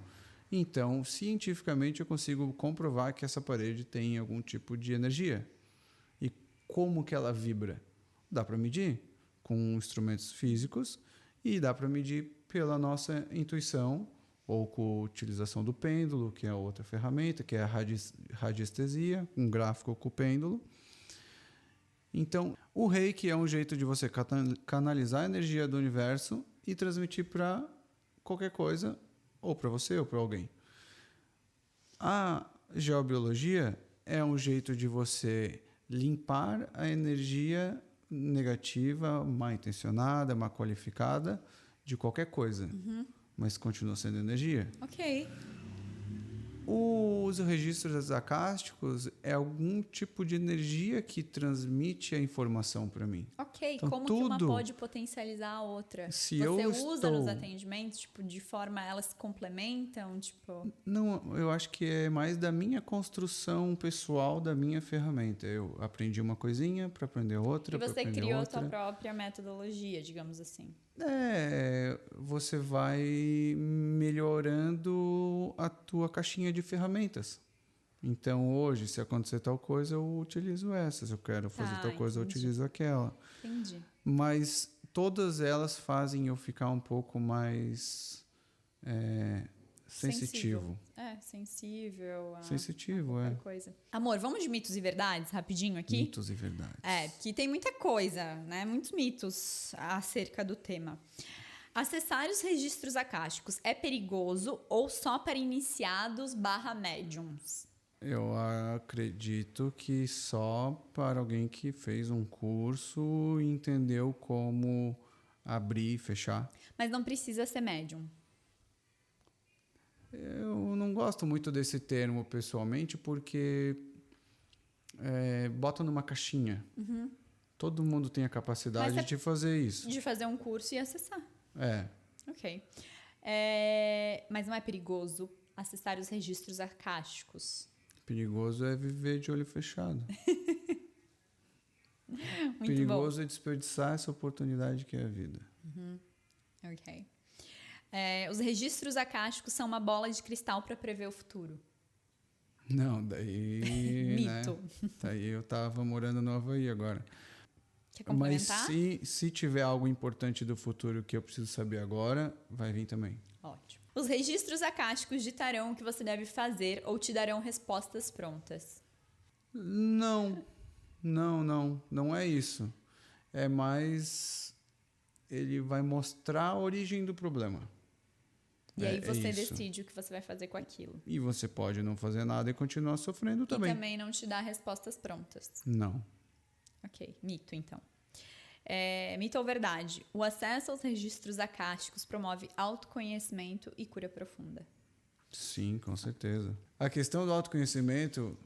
Então, cientificamente, eu consigo comprovar que essa parede tem algum tipo de energia. E como que ela vibra? Dá para medir com instrumentos físicos e dá para medir pela nossa intuição ou com a utilização do pêndulo, que é outra ferramenta, que é a radiestesia, um gráfico com o pêndulo. Então, o reiki é um jeito de você canalizar a energia do universo e transmitir para qualquer coisa, ou para você ou para alguém. A geobiologia é um jeito de você limpar a energia negativa, mal intencionada, mal qualificada, de qualquer coisa. Mas continua sendo energia. Ok. Os registros acásticos é algum tipo de energia que transmite a informação para mim. Ok, então, como que uma pode potencializar a outra? Se Você eu usa nos atendimentos, tipo, de forma elas se complementam, tipo... Não, eu acho que é mais da minha construção pessoal, da minha ferramenta. Eu aprendi uma coisinha para aprender outra, para aprender outra. E você criou a sua própria metodologia, digamos assim. Você vai melhorando a tua caixinha de ferramentas. Então, hoje, se acontecer tal coisa, eu utilizo essa. Se eu quero fazer tal coisa, eu utilizo aquela. Entendi. Mas todas elas fazem eu ficar um pouco mais sensitivo. Sensível. Sensitivo, qualquer coisa. Amor, vamos de mitos e verdades rapidinho aqui? Mitos e verdades. Porque tem muita coisa, né? Muitos mitos acerca do tema. Acessar os registros acásticos é perigoso ou só para iniciados/médiums? Eu acredito que só para alguém que fez um curso e entendeu como abrir e fechar. Mas não precisa ser médium. Eu não gosto muito desse termo pessoalmente porque bota numa caixinha. Todo mundo tem a capacidade de fazer isso. De fazer um curso e acessar. Ok. Mas não é perigoso acessar os registros acásticos? Perigoso é viver de olho fechado. Muito Perigoso é desperdiçar essa oportunidade que é a vida. Ok. Os registros acásticos são uma bola de cristal para prever o futuro. Não, daí... Mito. Né? Daí eu tava morando no Havaí agora. Quer Mas complementar? se tiver algo importante do futuro que eu preciso saber agora, vai vir também. Ótimo. Os registros acásticos ditarão o que você deve fazer ou te darão respostas prontas. Não é isso. É mais... Ele vai mostrar a origem do problema. E aí você isso. decide o que você vai fazer com aquilo. E você pode não fazer nada e continuar sofrendo também. E também não te dá respostas prontas. Não. Ok, mito então. Mito ou verdade? O acesso aos registros acásticos promove autoconhecimento e cura profunda. Sim, com certeza. A questão do autoconhecimento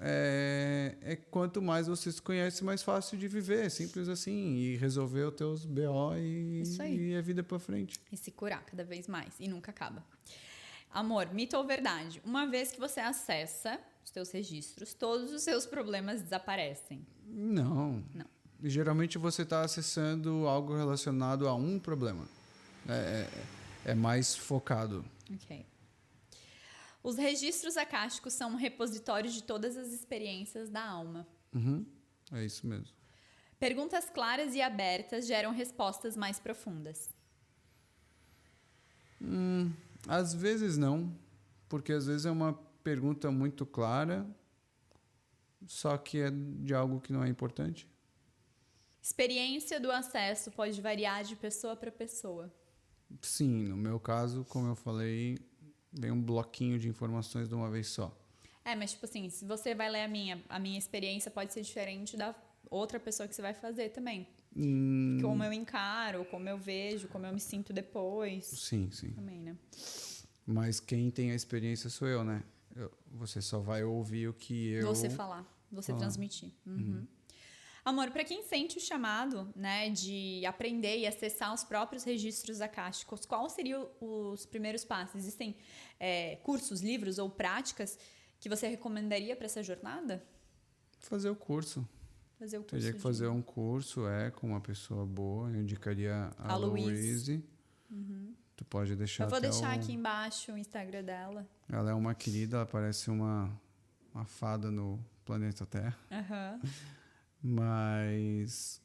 é quanto mais você se conhece, mais fácil de viver. Simples assim. E resolver os teus BO e a vida pra frente. E se curar cada vez mais. E nunca acaba. Amor, mito ou verdade? Uma vez que você acessa os teus registros, todos os seus problemas desaparecem. Não. Geralmente você está acessando algo relacionado a um problema. É mais focado. Ok. Os registros acásticos são um repositório de todas as experiências da alma. É isso mesmo. Perguntas claras e abertas geram respostas mais profundas. Às vezes não, porque às vezes é uma pergunta muito clara, só que é de algo que não é importante. Experiência do acesso pode variar de pessoa para pessoa. Sim, no meu caso, como eu falei, vem um bloquinho de informações de uma vez só. Mas tipo assim, se você vai ler a minha experiência pode ser diferente da outra pessoa que você vai fazer também. Como eu encaro, como eu vejo, como eu me sinto depois. Sim. Também, né? Mas quem tem a experiência sou eu, né? Você só vai ouvir o que eu... Você falar, você transmitir. Amor, para quem sente o chamado, né, de aprender e acessar os próprios registros acásticos, quais seriam os primeiros passos? Existem cursos, livros ou práticas que você recomendaria para essa jornada? Fazer o curso. Teria que fazer um curso, com uma pessoa boa. Eu indicaria a Louise. Tu pode deixar. Eu vou deixar aqui embaixo o Instagram dela. Ela é uma querida, ela parece uma fada no planeta Terra. Mas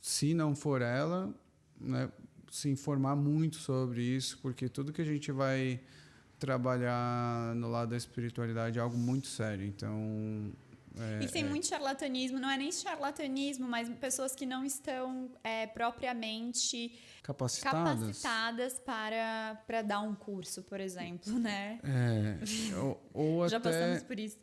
se não for ela, né, se informar muito sobre isso, porque tudo que a gente vai trabalhar no lado da espiritualidade é algo muito sério. Então... E tem muito charlatanismo, não é nem charlatanismo, mas pessoas que não estão propriamente capacitadas para dar um curso, por exemplo, né? Ou já passamos por isso.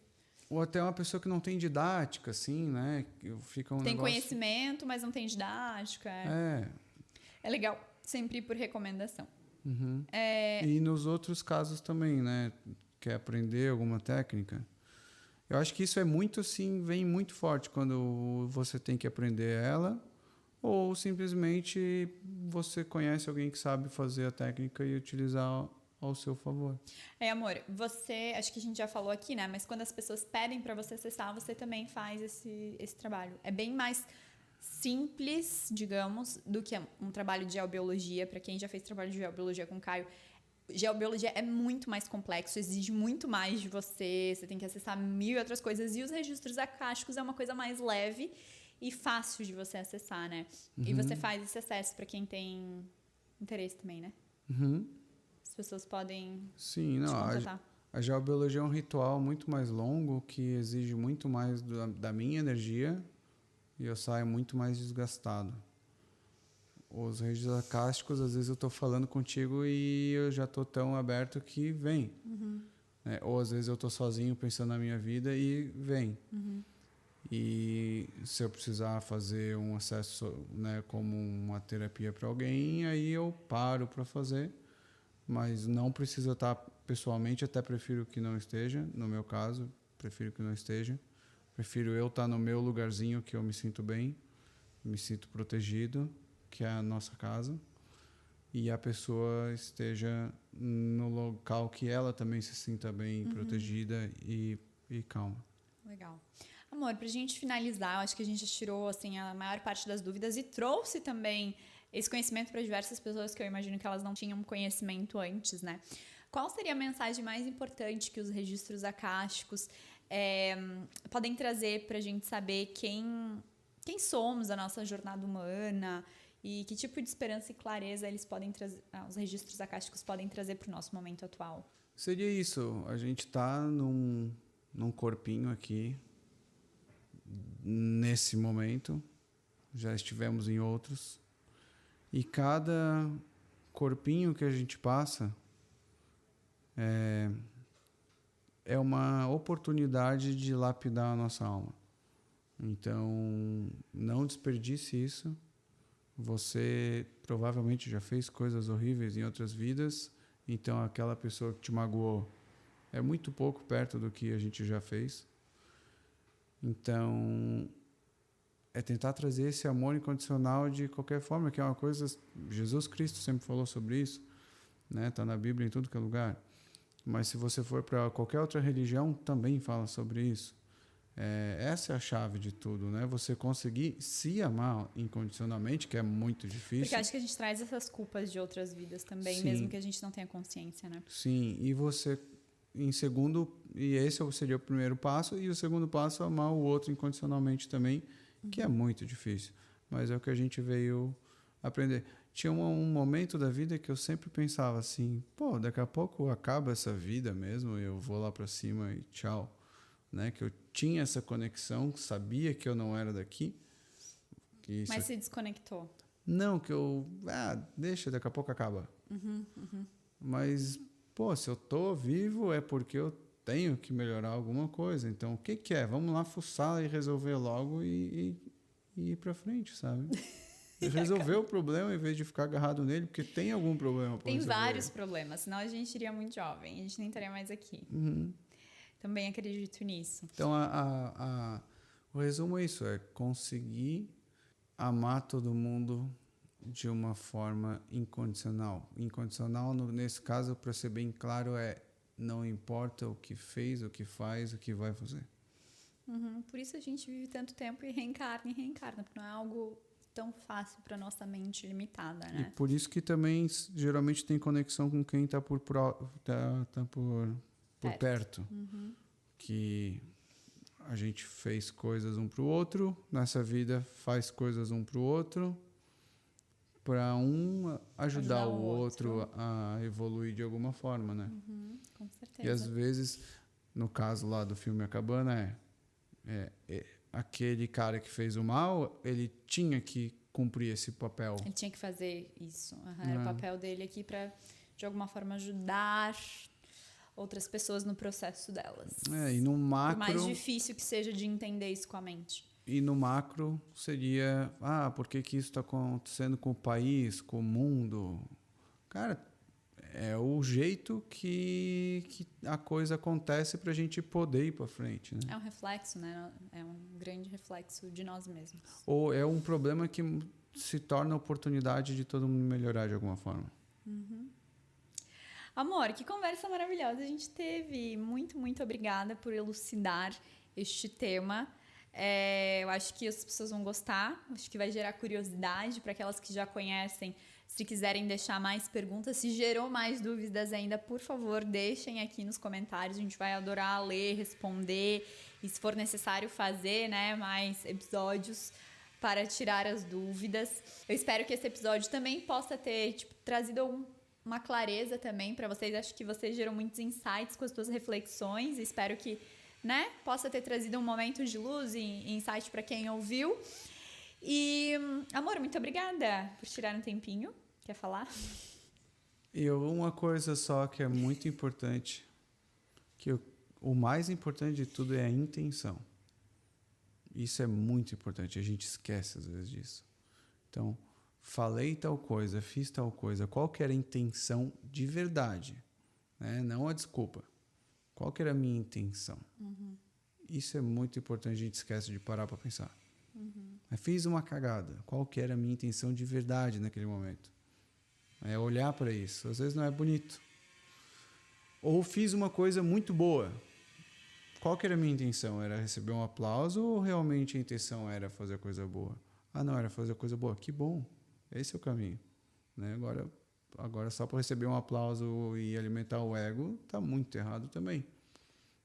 Ou até uma pessoa que não tem didática, assim, né? Fica tem conhecimento, mas não tem didática. É legal sempre ir por recomendação. E nos outros casos também, né? Quer aprender alguma técnica? Eu acho que isso é muito, assim, vem muito forte quando você tem que aprender ela, ou simplesmente você conhece alguém que sabe fazer a técnica e utilizar ao seu favor. Amor, acho que a gente já falou aqui, né? Mas quando as pessoas pedem para você acessar, você também faz esse trabalho. É bem mais simples, digamos, do que um trabalho de geobiologia. Para quem já fez trabalho de geobiologia com o Caio, geobiologia é muito mais complexo, exige muito mais de você tem que acessar 1000 outras coisas. E os registros acásticos é uma coisa mais leve e fácil de você acessar, né? E você faz esse acesso para quem tem interesse também, né? As pessoas podem Sim, te contatar. A geobiologia é um ritual muito mais longo, que exige muito mais da minha energia, e eu saio muito mais desgastado. Os registros acásticos, às vezes eu estou falando contigo e eu já estou tão aberto que vem. Ou às vezes eu estou sozinho pensando na minha vida e vem. E se eu precisar fazer um acesso, né, como uma terapia para alguém, aí eu paro para fazer. Mas não precisa estar pessoalmente, até prefiro que não esteja. No meu caso, prefiro que não esteja. Prefiro eu estar no meu lugarzinho, que eu me sinto bem, me sinto protegido, que é a nossa casa. e a pessoa esteja no local que ela também se sinta bem, protegida e calma. Legal. Amor, pra gente finalizar, eu acho que a gente tirou assim, a maior parte das dúvidas e trouxe também esse conhecimento para diversas pessoas que eu imagino que elas não tinham conhecimento antes, né? Qual seria a mensagem mais importante que os registros akáshicos podem trazer para a gente saber quem somos, a nossa jornada humana e que tipo de esperança e clareza eles podem trazer, os registros akáshicos podem trazer para o nosso momento atual? Seria isso, a gente está num corpinho aqui, nesse momento, já estivemos em outros, e cada corpinho que a gente passa é uma oportunidade de lapidar a nossa alma. Então, não desperdice isso. Você provavelmente já fez coisas horríveis em outras vidas, então aquela pessoa que te magoou é muito pouco perto do que a gente já fez. Então, é tentar trazer esse amor incondicional de qualquer forma, que é uma coisa... Jesus Cristo sempre falou sobre isso, né? Tá na Bíblia em tudo que é lugar. Mas se você for para qualquer outra religião, também fala sobre isso. Essa é a chave de tudo, né? Você conseguir se amar incondicionalmente, que é muito difícil. Porque acho que a gente traz essas culpas de outras vidas também, Sim. mesmo que a gente não tenha consciência, né? Sim, e você... Em segundo, e esse seria o primeiro passo, e o segundo passo é amar o outro incondicionalmente também, que é muito difícil, mas é o que a gente veio aprender. Tinha um momento da vida que eu sempre pensava assim, daqui a pouco acaba essa vida mesmo, eu vou lá para cima e tchau, né? Que eu tinha essa conexão, sabia que eu não era daqui. Mas se desconectou? Não, que eu... deixa, daqui a pouco acaba. Mas... se eu tô vivo é porque eu tenho que melhorar alguma coisa. Então, o que é? Vamos lá fuçar e resolver logo e ir pra frente, sabe? Resolver o problema em vez de ficar agarrado nele, porque tem algum problema pra resolver. Tem vários problemas, senão a gente iria muito jovem, a gente nem estaria mais aqui. Também acredito nisso. Então, o resumo é isso, é conseguir amar todo mundo de uma forma incondicional. Incondicional, nesse caso, para ser bem claro, não importa o que fez, o que faz, o que vai fazer. Por isso a gente vive tanto tempo e reencarna, porque não é algo tão fácil para nossa mente limitada, né? E por isso que também geralmente tem conexão com quem está por perto. Que a gente fez coisas um para o outro, nessa vida faz coisas um para o outro, para ajudar o outro a evoluir de alguma forma, né? Com certeza. E às vezes, no caso lá do filme A Cabana, aquele cara que fez o mal, ele tinha que cumprir esse papel. Ele tinha que fazer isso. Era o papel dele aqui para, de alguma forma, ajudar outras pessoas no processo delas. E no macro... Por mais difícil que seja de entender isso com a mente. E no macro seria, por que isso está acontecendo com o país, com o mundo? Cara, é o jeito que a coisa acontece para a gente poder ir para frente, né? É um reflexo, né? É um grande reflexo de nós mesmos. Ou é um problema que se torna oportunidade de todo mundo melhorar de alguma forma. Amor, que conversa maravilhosa a gente teve. Muito, muito obrigada por elucidar este tema. Eu acho que as pessoas vão gostar, acho que vai gerar curiosidade para aquelas que já conhecem. Se quiserem deixar mais perguntas, se gerou mais dúvidas ainda, por favor, deixem aqui nos comentários. A gente vai adorar ler, responder e, se for necessário, fazer, né, mais episódios para tirar as dúvidas. Eu espero que esse episódio também possa ter trazido uma clareza também para vocês. Acho que vocês geram muitos insights com as suas reflexões. Espero que, né, possa ter trazido um momento de luz e insight para quem ouviu. E, amor, muito obrigada por tirar um tempinho. Quer falar? E uma coisa só que é muito importante, que o mais importante de tudo é a intenção. Isso é muito importante, a gente esquece às vezes disso. Então, falei tal coisa, fiz tal coisa, qual que era a intenção de verdade, né? Não a desculpa. Qual que era a minha intenção? Isso é muito importante, a gente esquece de parar para pensar. Fiz uma cagada, qual que era a minha intenção de verdade naquele momento? É olhar para isso. Às vezes não é bonito. Ou fiz uma coisa muito boa. Qual que era a minha intenção? Era receber um aplauso ou realmente a intenção era fazer coisa boa? Ah, não, era fazer coisa boa. Que bom. Esse é o caminho. Né? Agora só para receber um aplauso e alimentar o ego, está muito errado também.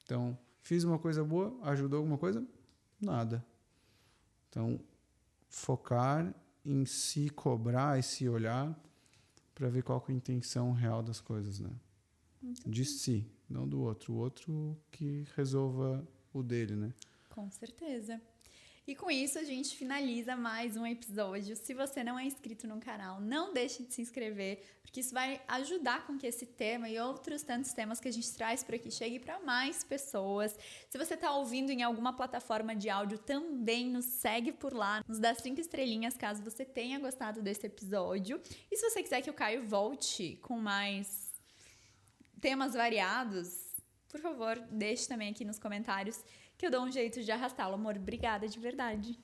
Então, fiz uma coisa boa, ajudou alguma coisa? Nada. Então, focar em se cobrar e se olhar para ver qual que é a intenção real das coisas, né? De si, não do outro. O outro que resolva o dele, né? Com certeza. E com isso a gente finaliza mais um episódio. Se você não é inscrito no canal, não deixe de se inscrever, porque isso vai ajudar com que esse tema e outros tantos temas que a gente traz por aqui chegue para mais pessoas. Se você está ouvindo em alguma plataforma de áudio, também nos segue por lá, nos dá 5 estrelinhas caso você tenha gostado desse episódio. E se você quiser que o Caio volte com mais temas variados, por favor, deixe também aqui nos comentários que eu dou um jeito de arrastá-lo. Amor, obrigada de verdade.